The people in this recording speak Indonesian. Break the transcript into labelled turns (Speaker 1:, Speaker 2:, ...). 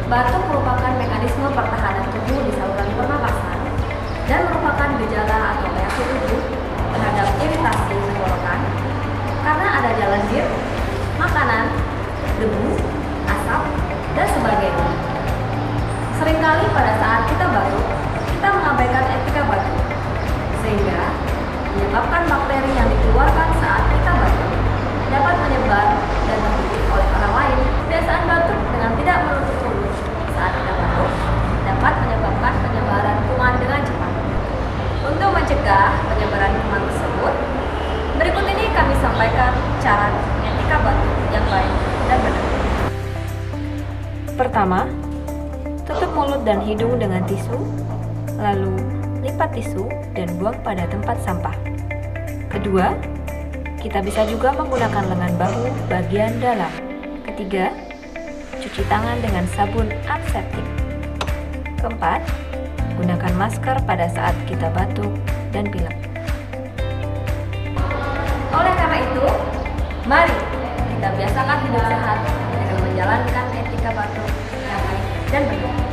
Speaker 1: Batuk merupakan mekanisme pertahanan tubuh di saluran pernapasan dan merupakan gejala atau reaksi tubuh terhadap iritasi tenggorokan karena ada jalan makanan, debu, asap, dan sebagainya. Seringkali pada saat kita batuk, kita mengabaikan etika batuk, sehingga menyebabkan bakteri yang dikeluarkan saat kita batuk dapat menyebar dan tergigit oleh orang lain. Kebiasaan batuk dengan tidak menutup mulut saat kita batuk dapat menyebabkan penyebaran kuman dengan cepat. Untuk mencegah penyebaran kuman tersebut, berikut ini kami sampaikan cara etika batuk yang baik dan benar. Pertama, tutup mulut dan hidung dengan tisu, lalu lipat tisu dan buang pada tempat sampah. Kedua, kita bisa juga menggunakan lengan bahu bagian dalam. Ketiga, cuci tangan dengan sabun antiseptik. Keempat, gunakan masker pada saat kita batuk dan pilek. Oleh karena itu, mari kita biasakan hidup sehat dengan menjalankan etika batuk yang baik dan benar.